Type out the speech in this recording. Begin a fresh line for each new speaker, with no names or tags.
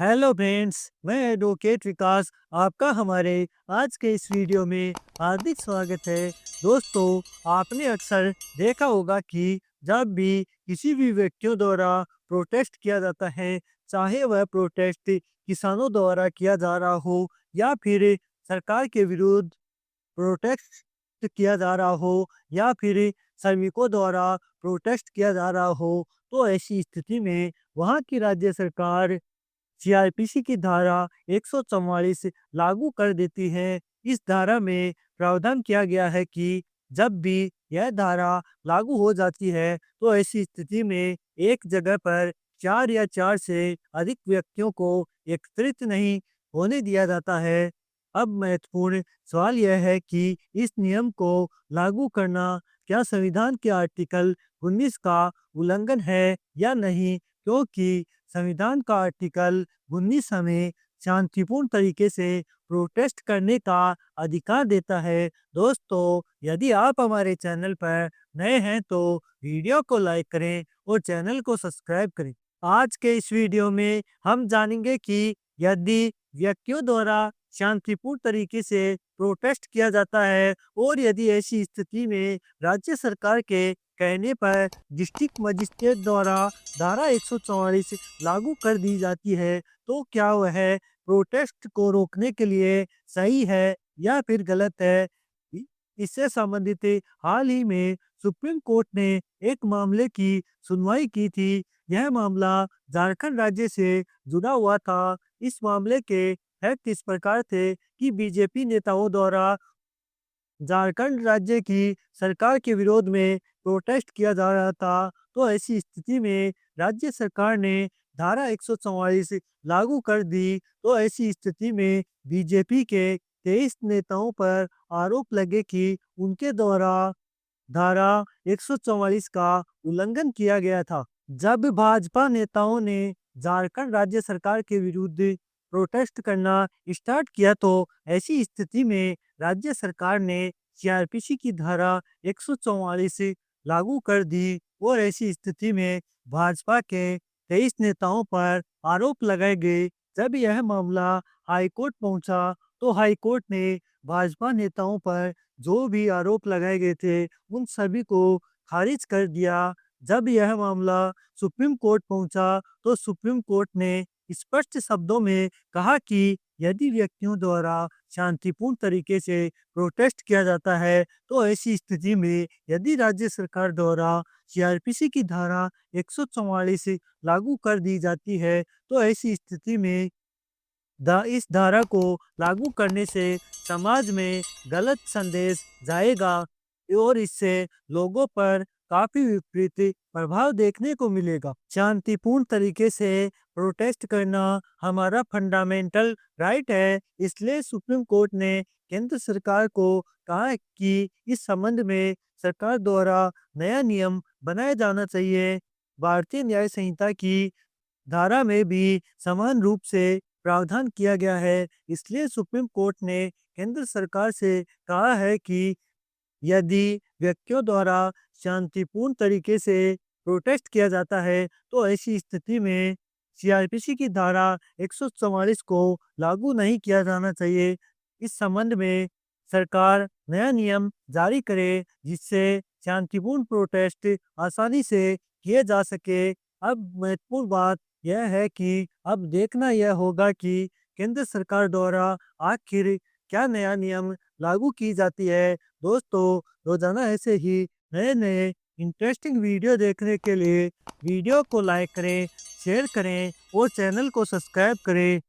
Hello friends, मैं advocate विकास आपका हमारे आज के इस वीडियो में हार्दिक स्वागत है। दोस्तों, आपने अक्सर देखा होगा कि जब भी किसी भी व्यक्तियों द्वारा प्रोटेस्ट किया जाता है, चाहे वह प्रोटेस्ट किसानों द्वारा किया जा रहा हो या फिर सरकार के विरुद्ध प्रोटेस्ट किया जा रहा हो या फिर श्रमिकों द्वारा प्रोटेस्ट किया जा रहा हो, तो ऐसी स्थिति में वहाँ की राज्य सरकार सीआरपीसी की धारा 144 लागू कर देती है। इस धारा में प्रावधान किया गया है कि जब भी यह धारा लागू हो जाती है, तो ऐसी स्थिति में एक जगह पर 4 या 4 से अधिक व्यक्तियों को एकत्रित नहीं होने दिया जाता है। अब महत्वपूर्ण सवाल यह है कि इस नियम को लागू करना क्या संविधान के आर्टिकल 19 का उल्लंघन है या नहीं, क्योंकि संविधान का आर्टिकल 19 हमें शांतिपूर्ण तरीके से प्रोटेस्ट करने का अधिकार देता है। दोस्तों, यदि आप हमारे चैनल पर नए हैं तो वीडियो को लाइक करें और चैनल को सब्सक्राइब करें। आज के इस वीडियो में हम जानेंगे कि यदि व्यक्तियों द्वारा शांतिपूर्ण तरीके से प्रोटेस्ट किया जाता है और यदि ऐसी स्थिति में राज्य सरकार के कहने पर डिस्ट्रिक्ट मजिस्ट्रेट द्वारा धारा 144 लागू कर दी जाती है, तो क्या वह प्रोटेस्ट को रोकने के लिए सही है या फिर गलत है। इ- इससे संबंधित हाल ही में सुप्रीम कोर्ट ने एक मामले की सुनवाई की थी। यह मामला झारखंड राज्य से जुड़ा हुआ था। इस मामले के फैक्ट इस प्रकार थे कि बीजेपी नेताओं द्वारा झारखंड राज्य की सरकार के विरोध में प्रोटेस्ट किया जा रहा था, तो ऐसी स्थिति में राज्य सरकार ने धारा 144 लागू कर दी। तो ऐसी स्थिति में बीजेपी के 23 नेताओं पर आरोप लगे कि उनके द्वारा धारा 144 का उल्लंघन किया गया था। जब भाजपा नेताओं ने झारखंड राज्य सरकार के विरुद्ध प्रोटेस्ट करना स्टार्ट किया, तो ऐसी स्थिति में राज्य सरकार ने सीआरपीसी की धारा 144 लागू कर दी और ऐसी स्थिति में भाजपा के 23 नेताओं पर आरोप लगाए गए। जब यह मामला हाईकोर्ट पहुंचा, तो हाईकोर्ट ने भाजपा नेताओं पर जो भी आरोप लगाए गए थे, उन सभी को खारिज कर दिया। जब यह मामला सुप्रीम कोर्ट पहुंचा, तो सुप्रीम कोर्ट ने स्पष्ट शब्दों में कहा कि यदि व्यक्तियों द्वारा शांतिपूर्ण तरीके से प्रोटेस्ट किया जाता है, तो ऐसी स्थिति में यदि राज्य सरकार द्वारा सीआरपीसी की धारा 144 लागू कर दी जाती है, तो ऐसी स्थिति में इस धारा को लागू करने से समाज में गलत संदेश जाएगा और इससे लोगों पर काफी विपरीत प्रभाव देखने को मिलेगा। शांतिपूर्ण तरीके से प्रोटेस्ट करना हमारा फंडामेंटल राइट है। इसलिए सुप्रीम कोर्ट ने केंद्र सरकार को कहा है कि इस संबंध में सरकार द्वारा नया नियम बनाया जाना चाहिए। भारतीय न्याय संहिता की धारा में भी समान रूप से प्रावधान किया गया है। इसलिए सुप्रीम कोर्ट ने केंद्र सरकार से कहा है कि यदि व्यक्तियों द्वारा शांतिपूर्ण तरीके से प्रोटेस्ट किया जाता है, तो ऐसी स्थिति में सीआरपीसी की धारा 144 को लागू नहीं किया जाना चाहिए। इस संबंध में सरकार नया नियम जारी करे, जिससे शांतिपूर्ण प्रोटेस्ट आसानी से किए जा सके। अब महत्वपूर्ण बात यह है कि अब देखना यह होगा कि केंद्र सरकार द्वारा आखिर क्या नया नियम लागू की जाती है। दोस्तों, रोजाना ऐसे ही नए-नए इंटरेस्टिंग वीडियो देखने के लिए वीडियो को लाइक करें, शेयर करें और चैनल को सब्सक्राइब करें।